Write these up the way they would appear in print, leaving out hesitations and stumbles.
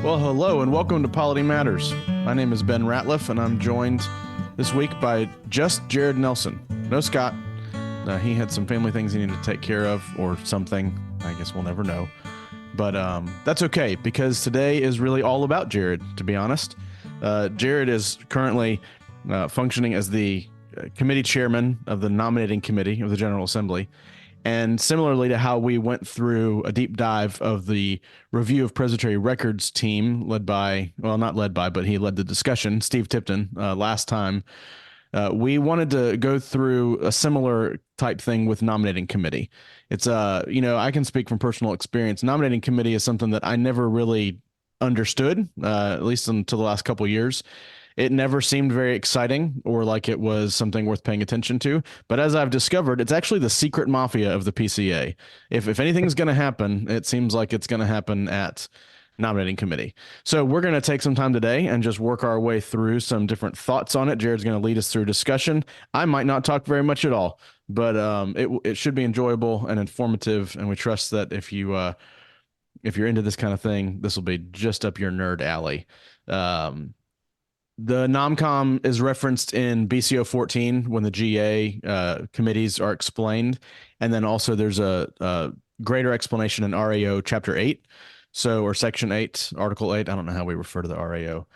Well, hello and welcome to Polity Matters. My name is Ben Ratliff, and I'm joined this week by just Jared Nelson. No Scott. He had some family things he needed to take care of, or something. I guess we'll never know. But that's okay, because today is really all about Jared, to be honest. Jared is currently functioning as the committee chairman of the Nominating Committee of the General Assembly. And similarly to how we went through a deep dive of the review of Presbytery Records team led by, well, not led by, but he led the discussion, Steve Tipton, last time, we wanted to go through a similar type thing with Nominating Committee. It's, I can speak from personal experience. Nominating Committee is something that I never really understood, at least until the last couple of years. It never seemed very exciting or like it was something worth paying attention to. But as I've discovered, it's actually the secret mafia of the PCA. If anything's going to happen, it seems like it's going to happen at Nominating Committee. So we're going to take some time today and just work our way through some different thoughts on it. Jared's going to lead us through discussion. I might not talk very much at all, but it should be enjoyable and informative. And we trust that if you're into this kind of thing, this will be just up your nerd alley. The NomCom is referenced in BCO 14 when the GA committees are explained. And then also there's a greater explanation in RAO Chapter 8. Or Section 8, Article 8. I don't know how we refer to the RAO.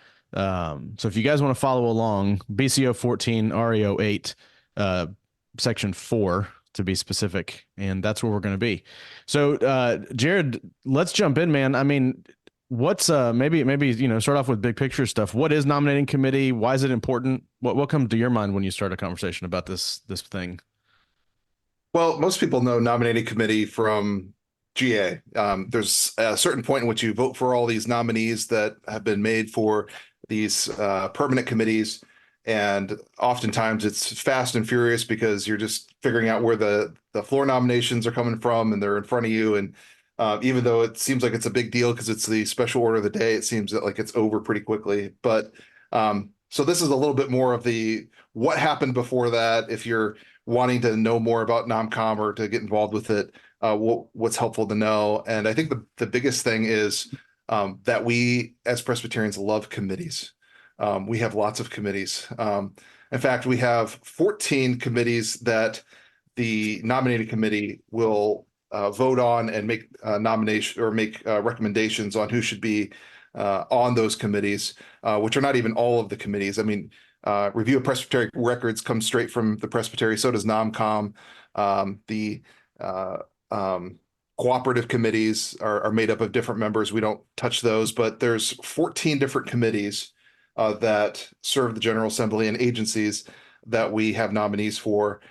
So if you guys want to follow along, BCO 14, RAO 8, Section 4 to be specific. And that's where we're going to be. So Jared, let's jump in, man. I mean, what's maybe start off with big picture stuff. What is Nominating Committee? Why is it important? What comes to your mind when you start a conversation about this thing? Well, most people know Nominating Committee from GA. There's a certain point in which you vote for all these nominees that have been made for these permanent committees. And oftentimes it's fast and furious because you're just figuring out where the floor nominations are coming from and they're in front of you. And even though it seems like it's a big deal because it's the special order of the day, it seems that like it's over pretty quickly. But so this is a little bit more of the what happened before that. If you're wanting to know more about NomCom or to get involved with it, what's helpful to know. And I think the biggest thing is that we as Presbyterians love committees. We have lots of committees. In fact, we have 14 committees that the Nominating Committee will vote on and make nomination or make recommendations on who should be on those committees, which are not even all of the committees. I mean, review of Presbytery records comes straight from the Presbytery. So does NomCom. The cooperative committees are made up of different members. We don't touch those, but there's 14 different committees that serve the General Assembly and agencies that we have nominees for.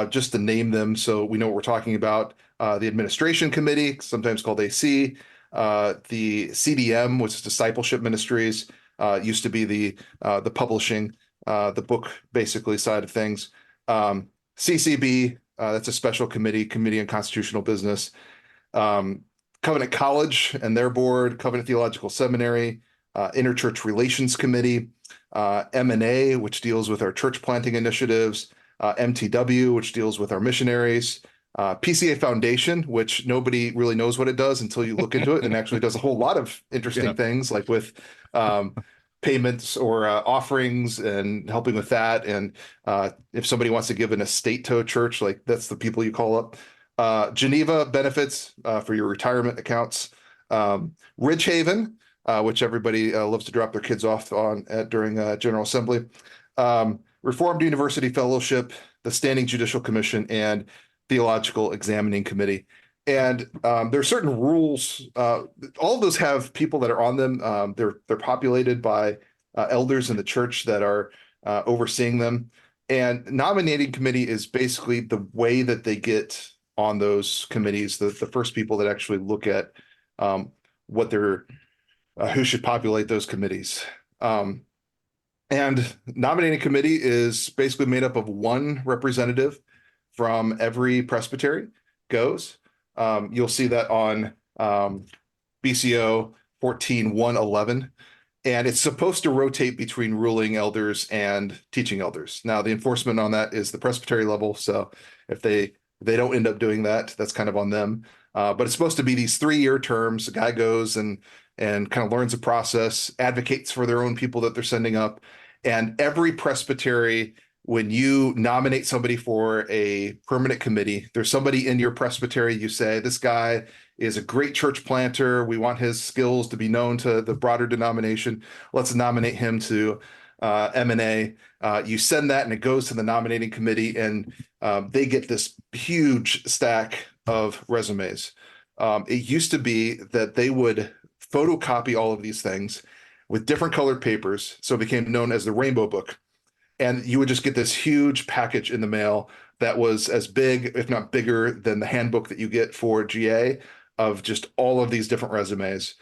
Just to name them so we know what we're talking about. The Administration Committee, sometimes called AC, the CDM, which is Discipleship Ministries, used to be the publishing, the book basically side of things. CCB, that's a special committee, Committee on Constitutional Business. Covenant College and their board, Covenant Theological Seminary, Interchurch Relations Committee, M&A, which deals with our church planting initiatives, MTW, which deals with our missionaries, PCA Foundation, which nobody really knows what it does until you look into it, and actually does a whole lot of interesting things, like with payments or offerings and helping with that. And if somebody wants to give an estate to a church, like that's the people you call up. Geneva Benefits for your retirement accounts. Ridgehaven, which everybody loves to drop their kids off on during General Assembly. Reformed University Fellowship, the Standing Judicial Commission, and Theological Examining Committee. And there are certain rules. All of those have people that are on them. They're populated by elders in the church that are overseeing them. And Nominating Committee is basically the way that they get on those committees, the first people that actually look at who should populate those committees. And Nominating Committee is basically made up of one representative from every presbytery goes. You'll see that on BCO 14-111. And it's supposed to rotate between ruling elders and teaching elders. Now, the enforcement on that is the presbytery level. So if they They don't end up doing that. That's kind of on them. But it's supposed to be these 3-year terms. The guy goes and kind of learns the process, advocates for their own people that they're sending up. And every presbytery, when you nominate somebody for a permanent committee, there's somebody in your presbytery, you say, this guy is a great church planter. We want his skills to be known to the broader denomination. Let's nominate him to M&A. You send that and it goes to the nominating committee, and they get this huge stack of resumes. It used to be that they would photocopy all of these things with different colored papers, so it became known as the Rainbow Book. And you would just get this huge package in the mail that was as big, if not bigger, than the handbook that you get for GA, of just all of these different resumes.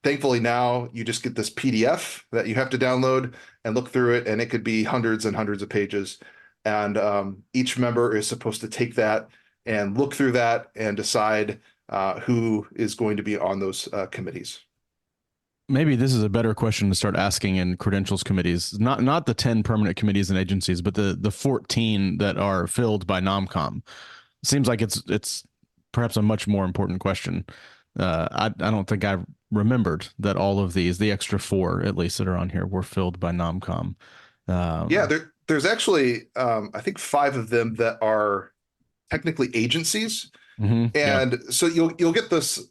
Thankfully, now you just get this PDF that you have to download and look through it, and it could be hundreds and hundreds of pages. And each member is supposed to take that and look through that and decide who is going to be on those committees. Maybe this is a better question to start asking in credentials committees, not the 10 permanent committees and agencies, but the 14 that are filled by NomCom. It seems like it's perhaps a much more important question. I don't think I remembered that all of these, the extra 4 at least that are on here, were filled by NomCom. Yeah, there's actually I think 5 of them that are technically agencies, and so you'll get this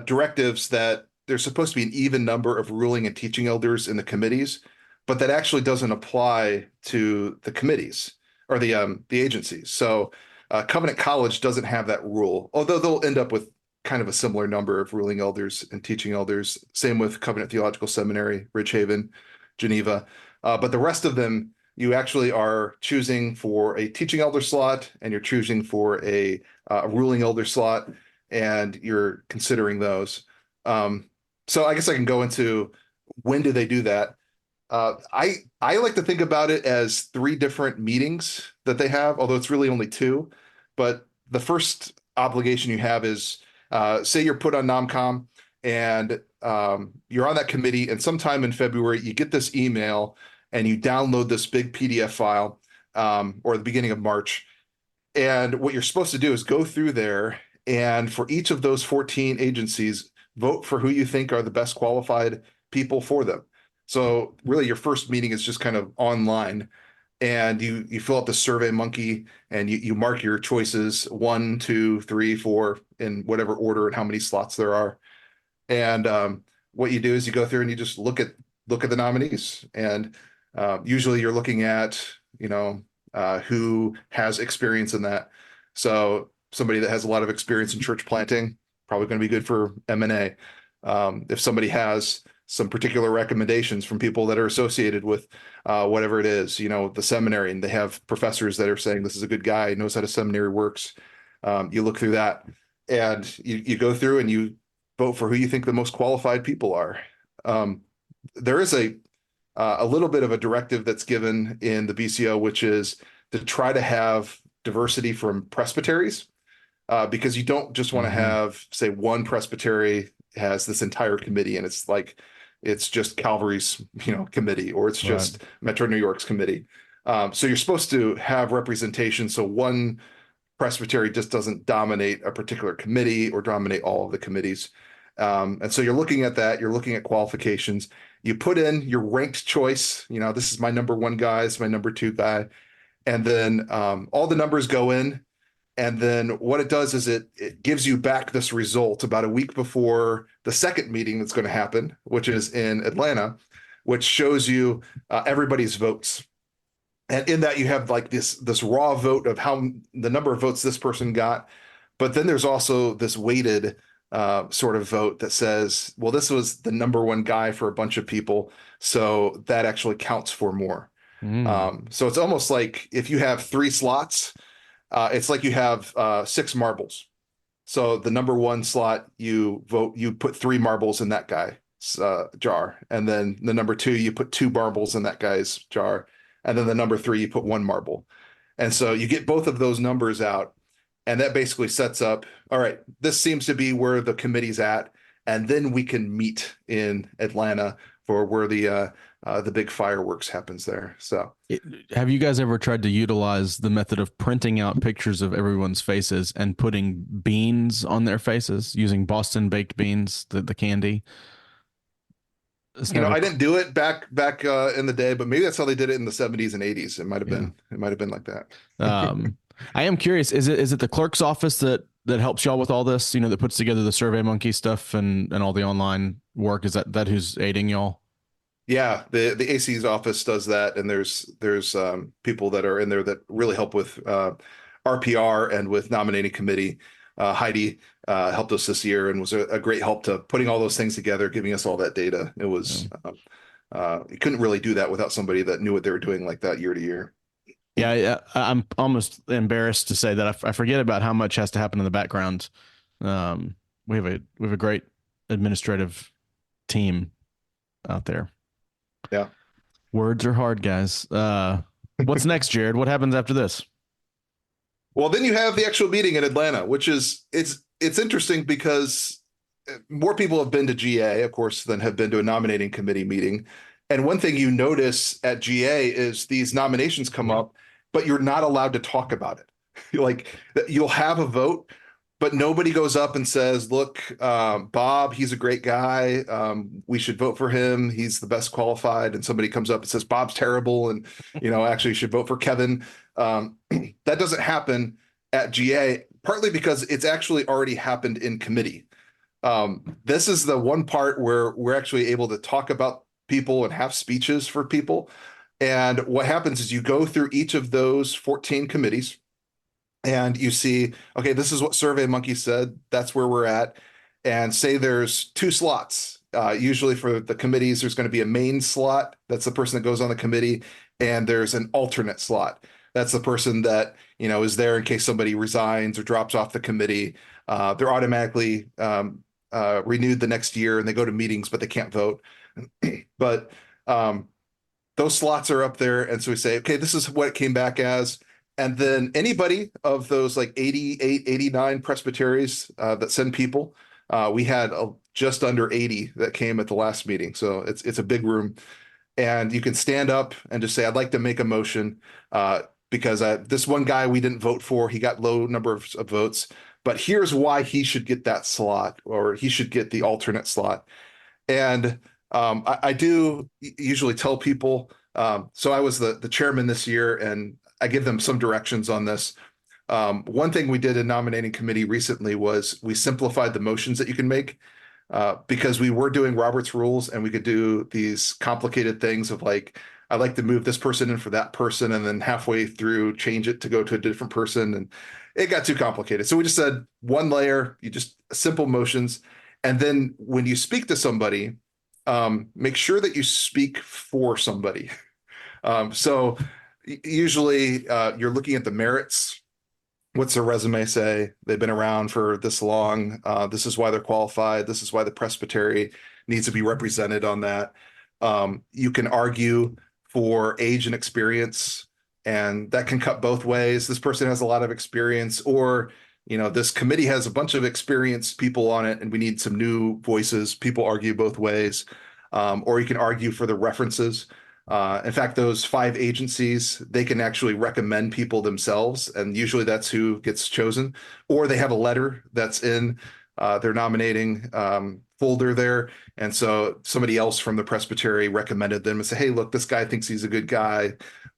directives that there's supposed to be an even number of ruling and teaching elders in the committees, but that actually doesn't apply to the committees or the agencies. So Covenant College doesn't have that rule, although they'll end up with kind of a similar number of ruling elders and teaching elders. Same with Covenant Theological Seminary, Ridgehaven, Geneva. But the rest of them, you actually are choosing for a teaching elder slot, and you're choosing for a ruling elder slot, and you're considering those. So I guess I can go into when do they do that. I like to think about it as 3 different meetings that they have, although it's really only 2. But the first obligation you have is, say you're put on NomCom and you're on that committee, and sometime in February you get this email and you download this big PDF file, or the beginning of March. And what you're supposed to do is go through there, and for each of those 14 agencies, vote for who you think are the best qualified people for them. So really your first meeting is just kind of online, and you fill out the Survey Monkey, and you mark your choices 1, 2, 3, 4 in whatever order and how many slots there are. And what you do is you go through and you just look at the nominees, and usually you're looking at who has experience in that. So somebody that has a lot of experience in church planting, probably going to be good for M&A. If somebody has some particular recommendations from people that are associated with whatever it is, the seminary, and they have professors that are saying this is a good guy, knows how the seminary works. You look through that, and you go through and you vote for who you think the most qualified people are. There is a little bit of a directive that's given in the BCO, which is to try to have diversity from presbyteries. Because you don't just want to have, say, one presbytery has this entire committee, and it's just Calvary's, committee, or it's just Metro New York's committee. So you're supposed to have representation, so one presbytery just doesn't dominate a particular committee or dominate all of the committees. And so you're looking at that. You're looking at qualifications. You put in your ranked choice. This is my number 1 guy. This is my number 2 guy, and then all the numbers go in. And then what it does is it gives you back this result about a week before the second meeting that's going to happen, which is in Atlanta, which shows you everybody's votes. And in that you have like this raw vote of how the number of votes this person got. But then there's also this weighted sort of vote that says, well, this was the number 1 guy for a bunch of people, so that actually counts for more. So it's almost like if you have 3 slots, it's like you have 6 marbles. So the number 1 slot, you put 3 marbles in that guy's jar. And then the number 2, you put 2 marbles in that guy's jar. And then the number 3, you put 1 marble. And so you get both of those numbers out. And that basically sets up, all right, this seems to be where the committee's at. And then we can meet in Atlanta for where the big fireworks happens there. So Have you guys ever tried to utilize the method of printing out pictures of everyone's faces and putting beans on their faces using Boston baked beans, the candy? It's never, I didn't do it back in the day, but maybe that's how they did it in the 70s and 80s. yeah. It might have been like that. Um, I am curious. Is it the clerk's office that helps y'all with all this? That puts together the Survey Monkey stuff and all the online work. Is that who's aiding y'all? Yeah, the AC's office does that, and there's people that are in there that really help with RPR and with nominating committee. Heidi helped us this year and was a great help to putting all those things together, giving us all that data. It was you couldn't really do that without somebody that knew what they were doing like that year to year. Yeah, I'm almost embarrassed to say that I forget about how much has to happen in the background. We have a great administrative team out there. Yeah. Words are hard, guys. What's next, Jared? What happens after this? Well, then you have the actual meeting in Atlanta, which is it's interesting because more people have been to GA, of course, than have been to a nominating committee meeting. And one thing you notice at GA is these nominations come up, but you're not allowed to talk about it. You'll have a vote, but nobody goes up and says, look, Bob, he's a great guy. We should vote for him. He's the best qualified. And somebody comes up and says, Bob's terrible. And, actually you should vote for Kevin. That doesn't happen at GA, partly because it's actually already happened in committee. This is the one part where we're actually able to talk about people and have speeches for people. And what happens is you go through each of those 14 committees and you see, okay, this is what SurveyMonkey said. That's where we're at. And say there's 2 slots. Usually for the committees, there's going to be a main slot. That's the person that goes on the committee. And there's an alternate slot. That's the person that, is there in case somebody resigns or drops off the committee. They're automatically renewed the next year and they go to meetings, but they can't vote. But those slots are up there. And so we say, okay, this is what it came back as. And then anybody of those like 88, 89 presbyteries that send people, we had just under 80 that came at the last meeting. So it's a big room. And you can stand up and just say, I'd like to make a motion because this one guy we didn't vote for, he got low number of votes, but here's why he should get that slot or he should get the alternate slot. And I do usually tell people, so I was the chairman this year and I give them some directions on this. One thing we did in nominating committee recently was we simplified the motions that you can make because we were doing Robert's rules and we could do these complicated things of like, I'd like to move this person in for that person and then halfway through change it to go to a different person. And it got too complicated. So we just said one layer, you just simple motions. And then when you speak to somebody, make sure that you speak for somebody. So usually you're looking at the merits. What's their resume say? They've been around for this long. This is why they're qualified. This is why the presbytery needs to be represented on that. You can argue for age and experience, and that can cut both ways. This person has a lot of experience, or this committee has a bunch of experienced people on it, and we need some new voices. People argue both ways, or you can argue for the references. In fact, those 5 agencies, they can actually recommend people themselves, and usually that's who gets chosen. Or they have a letter that's in their nominating folder there, and so somebody else from the presbytery recommended them and say, "Hey, look, this guy thinks he's a good guy.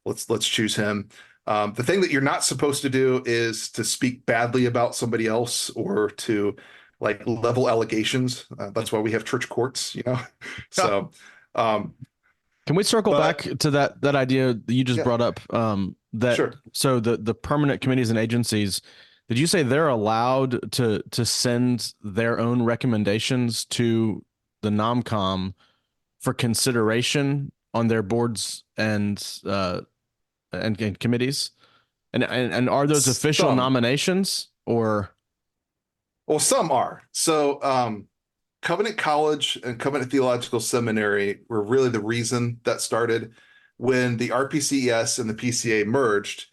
Let's choose him." The thing that you're not supposed to do is to speak badly about somebody else or to like level allegations. That's why we have church courts, So. Can we circle back to that idea that you just brought up? That Sure. So the permanent committees and agencies, did you say they're allowed to send their own recommendations to the NomCom for consideration on their boards and committees? And are those official nominations or? Well, some are. So Covenant College and Covenant Theological Seminary were really the reason that started when the RPCES and the PCA merged.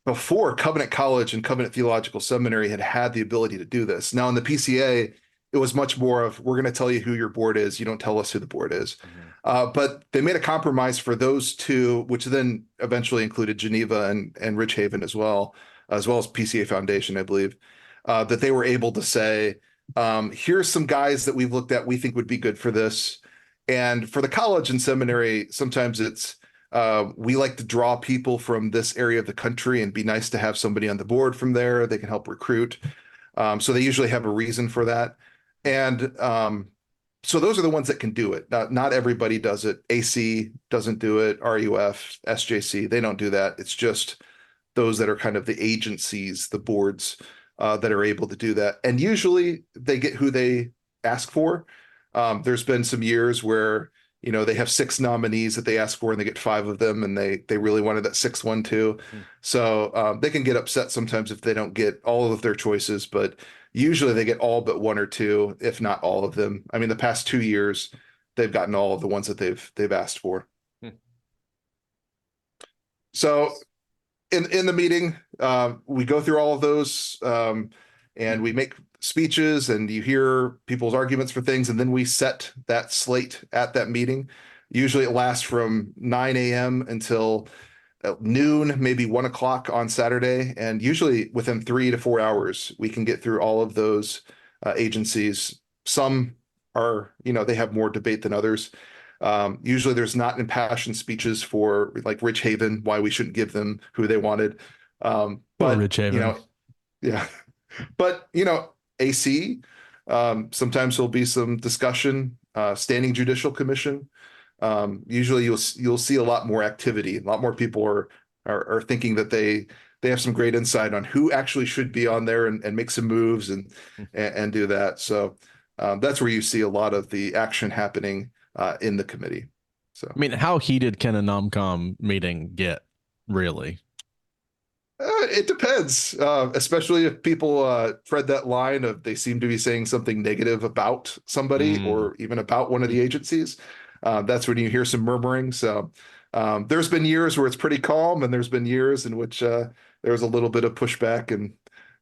Before Covenant College and Covenant Theological Seminary had the ability to do this. Now in the PCA, it was much more of, we're going to tell you who your board is. You don't tell us who the board is. But they made a compromise for those two, which then eventually included Geneva and Rich Haven as well as PCA Foundation, I believe, that they were able to say, here's some guys that we've looked at, we think would be good for this. And for the college and seminary, sometimes it's, we like to draw people from this area of the country and be nice to have somebody on the board from there. They can help recruit. So they usually have a reason for that. And so those are the ones that can do it. Not everybody does it. AC doesn't do it. RUF, SJC, they don't do that. It's just those that are kind of the agencies, the boards that are able to do that. And usually they get who they ask for. There's been some years where, they have 6 nominees that they ask for and they get 5 of them, and they really wanted that 6th one too. So they can get upset sometimes if they don't get all of their choices, but usually they get all but 1 or 2, if not all of them. I mean, the past 2 years, they've gotten all of the ones that they've asked for. So in the meeting, we go through all of those, and we make speeches, and you hear people's arguments for things, and then we set that slate at that meeting. Usually it lasts from 9 a.m. until noon, maybe 1 o'clock on Saturday, and usually within 3 to 4 hours, we can get through all of those agencies. Some are, they have more debate than others. Usually there's not impassioned speeches for like Rich Haven, why we shouldn't give them who they wanted. But Rich Haven. Yeah. But, AC, sometimes there'll be some discussion, standing judicial commission. Usually you'll see a lot more activity. A lot more people are thinking that they have some great insight on who actually should be on there and make some moves and do that. So that's where you see a lot of the action happening in the committee. So I mean, how heated can a NomCom meeting get, really? It depends, especially if people tread that line of they seem to be saying something negative about somebody or even about one of the agencies. That's when you hear some murmuring. So there's been years where it's pretty calm, and there's been years in which there's a little bit of pushback,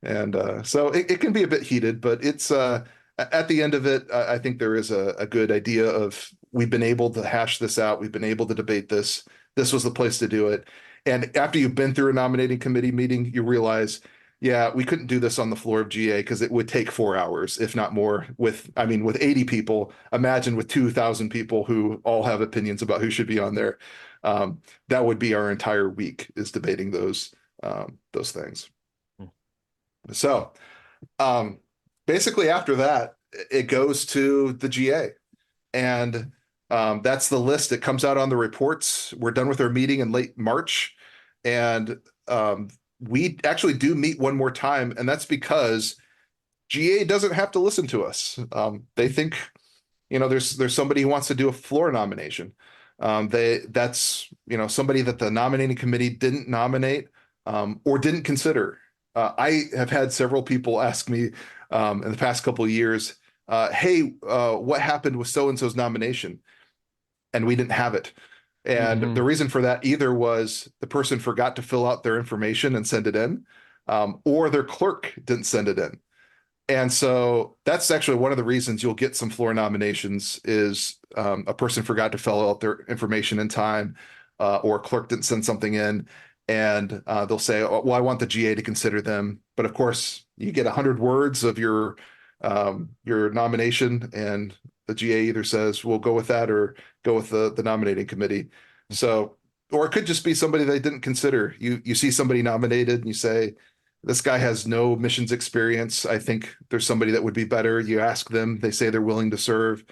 and so it can be a bit heated. But it's at the end of it, I think there is a good idea of, we've been able to hash this out. We've been able to debate this. This was the place to do it. And after you've been through a nominating committee meeting, you realize, yeah, we couldn't do this on the floor of GA because it would take 4 hours, if not more. With 80 people, imagine with 2,000 people who all have opinions about who should be on there. That would be our entire week, is debating those things. So basically after that, it goes to the GA, and that's the list. It comes out on the reports. We're done with our meeting in late March, and we actually do meet one more time, and that's because GA doesn't have to listen to us. They think, there's somebody who wants to do a floor nomination. That's somebody that the nominating committee didn't nominate or didn't consider. I have had several people ask me in the past couple of years, hey, what happened with so-and-so's nomination? And we didn't have it. And the reason for that either was the person forgot to fill out their information and send it in, or their clerk didn't send it in. And so that's actually one of the reasons you'll get some floor nominations is a person forgot to fill out their information in time, or a clerk didn't send something in, and they'll say, oh, well, I want the GA to consider them. But of course, you get 100 words of your nomination, and the GA either says, we'll go with that, or go with the nominating committee. So, or it could just be somebody they didn't consider. You see somebody nominated and you say, this guy has no missions experience. I think there's somebody that would be better. You ask them, they say they're willing to serve,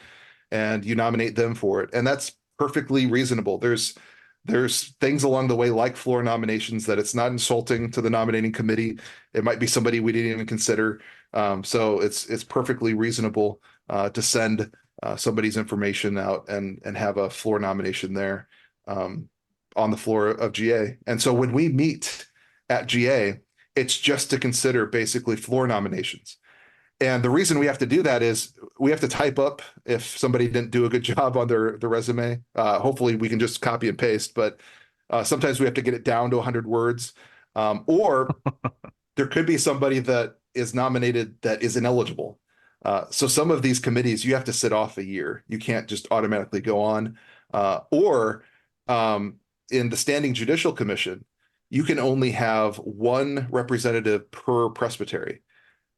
and you nominate them for it. And that's perfectly reasonable. There's things along the way, like floor nominations, that it's not insulting to the nominating committee. It might be somebody we didn't even consider. So it's perfectly reasonable to send somebody's information out and have a floor nomination there on the floor of GA. And so when we meet at GA, it's just to consider basically floor nominations. And the reason we have to do that is we have to type up if somebody didn't do a good job on their resume. Hopefully we can just copy and paste, but sometimes we have to get it down to 100 words. Or there could be somebody that is nominated that is ineligible. So some of these committees you have to sit off a year. You can't just automatically go on. Or in the Standing Judicial Commission, you can only have one representative per presbytery.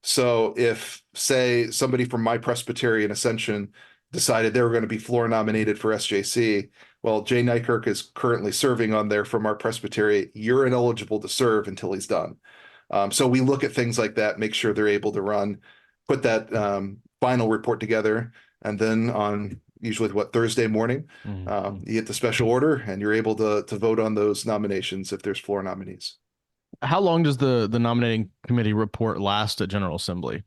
So if, say, somebody from my Presbyterian Ascension decided they were going to be floor nominated for SJC, well, Jay Nykirk is currently serving on there from our Presbytery. You're ineligible to serve until he's done. So we look at things like that, make sure they're able to run, put that final report together, and then on usually Thursday morning, you get the special order and you're able to vote on those nominations if there's floor nominees. How long does the nominating committee report last at General Assembly?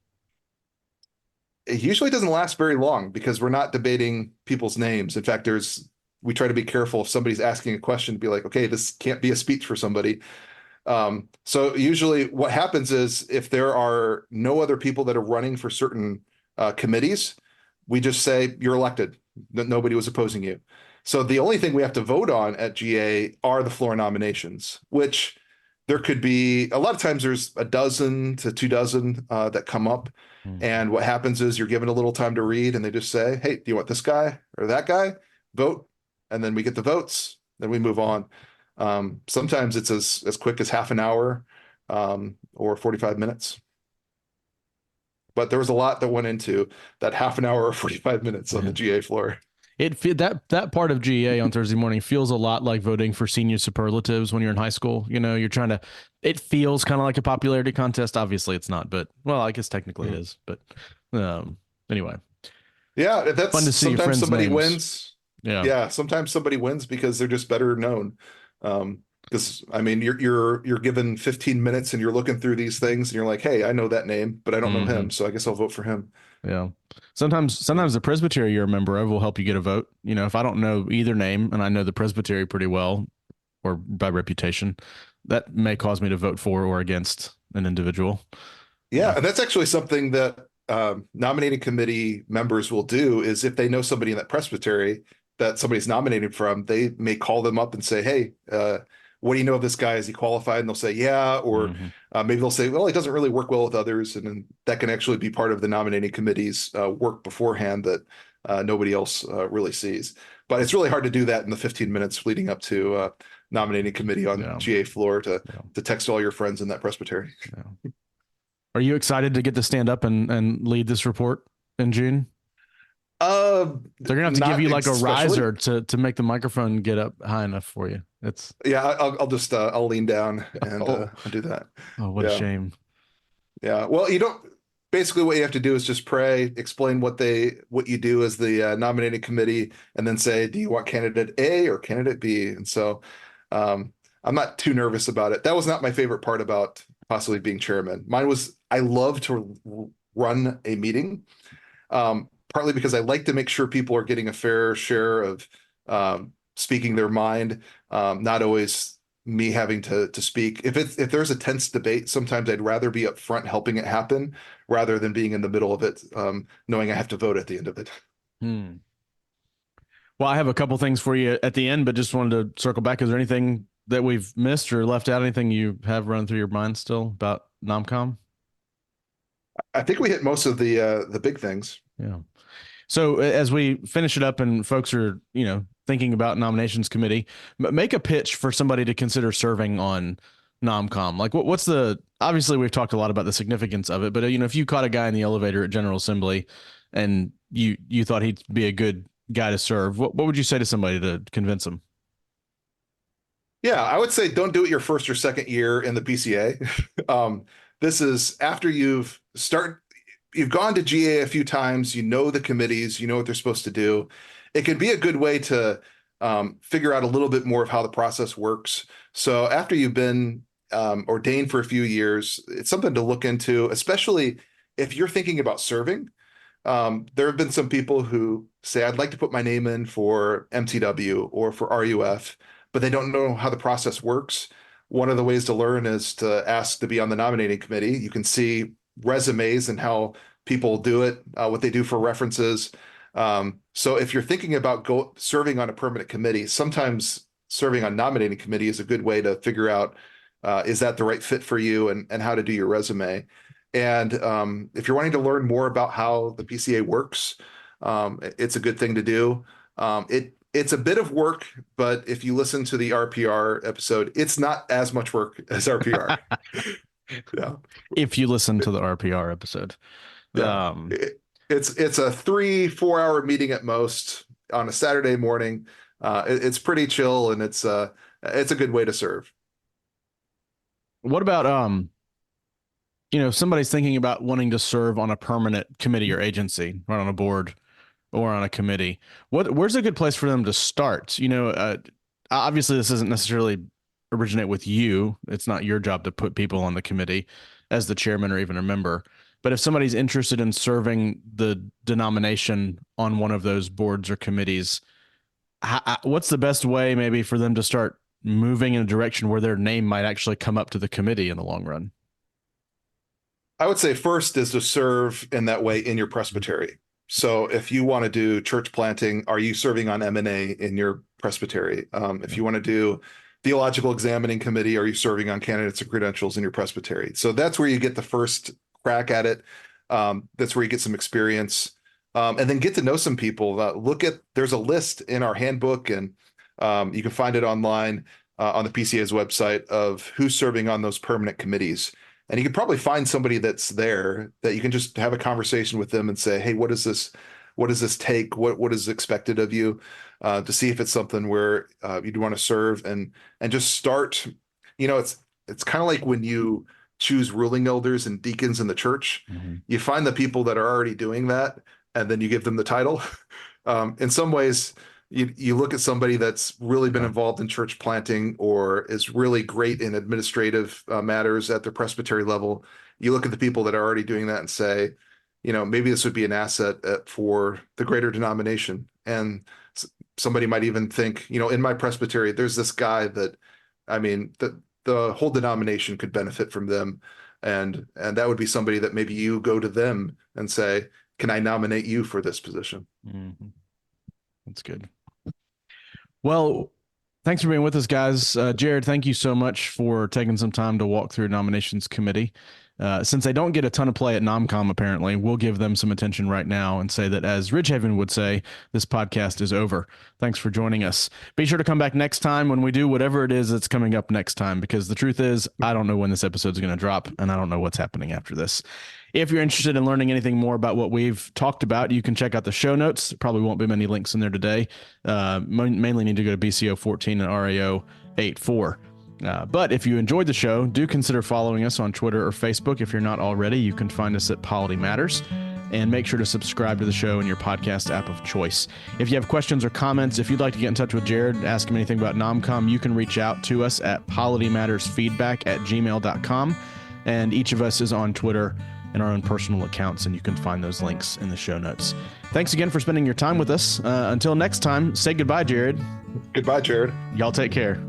It usually doesn't last very long because we're not debating people's names. In fact, we try to be careful if somebody's asking a question to be like, okay, this can't be a speech for somebody. So usually what happens is if there are no other people that are running for certain committees, we just say you're elected. Nobody was opposing you. So the only thing we have to vote on at GA are the floor nominations, which there could be a lot of times there's a dozen to 2 dozen that come up. And what happens is you're given a little time to read and they just say, hey, do you want this guy or that guy? Vote. And then we get the votes. Then we move on. Sometimes it's as quick as half an hour or 45 minutes. But there was a lot that went into that half an hour or 45 minutes on the GA floor. That part of GA on Thursday morning feels a lot like voting for senior superlatives when you're in high school. You know, it feels kind of like a popularity contest. Obviously it's not, but well, I guess technically it is, but anyway. Yeah. That's fun to see sometimes somebody names. wins. Yeah. Sometimes somebody wins because they're just better known. Because I mean, you're given 15 minutes and you're looking through these things and you're like, hey, I know that name, but I don't know him. So I guess I'll vote for him. Yeah. Sometimes the presbytery you're a member of will help you get a vote. You know, if I don't know either name and I know the presbytery pretty well or by reputation, that may cause me to vote for or against an individual. Yeah. And that's actually something that nominating committee members will do is if they know somebody in that presbytery that somebody's nominated from, they may call them up and say, hey, what do you know of this guy? Is he qualified? And they'll say, yeah. Or maybe they'll say, well, he doesn't really work well with others. And then that can actually be part of the nominating committee's work beforehand that nobody else really sees. But it's really hard to do that in the 15 minutes leading up to nominating committee on GA floor to text all your friends in that presbytery. Yeah. Are you excited to get to stand up and lead this report in June? They're gonna have to give you like a riser to make the microphone get up high enough for you. I'll just I'll lean down and do that. Oh, what a shame. Yeah. Well, basically what you have to do is just pray, explain what you do as the nominating committee, and then say, do you want candidate A or candidate B? And so I'm not too nervous about it. That was not my favorite part about possibly being chairman. Mine was I love to run a meeting. Partly because I like to make sure people are getting a fair share of speaking their mind, not always me having to speak. If there's a tense debate, sometimes I'd rather be up front helping it happen rather than being in the middle of it, knowing I have to vote at the end of it. Well, I have a couple things for you at the end, but just wanted to circle back. Is there anything that we've missed or left out? Anything you have run through your mind still about NomCom? I think we hit most of the big things. Yeah. So as we finish it up and folks are, thinking about nominations committee, make a pitch for somebody to consider serving on NomCom. Like obviously we've talked a lot about the significance of it, but if you caught a guy in the elevator at General Assembly and you thought he'd be a good guy to serve, what would you say to somebody to convince him? Yeah, I would say don't do it your first or second year in the PCA. This is after you've gone to GA a few times, you know the committees, you know what they're supposed to do. It can be a good way to figure out a little bit more of how the process works. So after you've been ordained for a few years, it's something to look into, especially if you're thinking about serving. There have been some people who say, I'd like to put my name in for MTW or for RUF, but they don't know how the process works. One of the ways to learn is to ask to be on the nominating committee. You can see resumes and how people do it, what they do for references. So if you're thinking about serving on a permanent committee, sometimes serving on nominating committee is a good way to figure out, is that the right fit for you and how to do your resume. And if you're wanting to learn more about how the PCA works, it's a good thing to do. It's a bit of work, but if you listen to the RPR episode, it's not as much work as RPR. Yeah. If you listen to the RPR episode. Yeah. It's a 3-4 hour meeting at most on a Saturday morning. It's pretty chill, and it's a good way to serve. What about somebody's thinking about wanting to serve on a permanent committee or agency, right, on a board or on a committee? Where's a good place for them to start? Obviously this doesn't necessarily originate with you. It's not your job to put people on the committee as the chairman or even a member. But if somebody's interested in serving the denomination on one of those boards or committees, what's the best way maybe for them to start moving in a direction where their name might actually come up to the committee in the long run? I would say first is to serve in that way in your presbytery. So if you want to do church planting, are you serving on M&A in your presbytery? If you want to do theological examining committee, are you serving on candidates and credentials in your presbytery? So that's where you get the first crack at it. That's where you get some experience, and then get to know some people. There's a list in our handbook, and you can find it online on the PCA's website of who's serving on those permanent committees. And you can probably find somebody that's there that you can just have a conversation with them and say, hey, what does this take? What is expected of you, to see if it's something where you'd want to serve, and just start. It's kind of like when you choose ruling elders and deacons in the church. Mm-hmm. You find the people that are already doing that, and then you give them the title. In some ways, you look at somebody that's really been involved in church planting or is really great in administrative matters at the presbytery level. You look at the people that are already doing that and say, maybe this would be an asset for the greater denomination. And somebody might even think, in my presbytery, there's this guy that, the whole denomination could benefit from them. And that would be somebody that maybe you go to them and say, can I nominate you for this position? Mm-hmm. That's good. Well, thanks for being with us, guys. Jared, thank you so much for taking some time to walk through nominations committee. Since they don't get a ton of play at NomCom, apparently, we'll give them some attention right now and say that, as Ridgehaven would say, this podcast is over. Thanks for joining us. Be sure to come back next time when we do whatever it is that's coming up next time, because the truth is, I don't know when this episode is going to drop, and I don't know what's happening after this. If you're interested in learning anything more about what we've talked about, you can check out the show notes. Probably won't be many links in there today. Mainly need to go to BCO 14 and RAO 84. But if you enjoyed the show, do consider following us on Twitter or Facebook. If you're not already, you can find us at Polity Matters, and make sure to subscribe to the show in your podcast app of choice. If you have questions or comments, if you'd like to get in touch with Jared, ask him anything about NomCom, you can reach out to us at politymattersfeedback@gmail.com. And each of us is on Twitter and our own personal accounts, and you can find those links in the show notes. Thanks again for spending your time with us. Until next time, say goodbye, Jared. Goodbye, Jared. Y'all take care.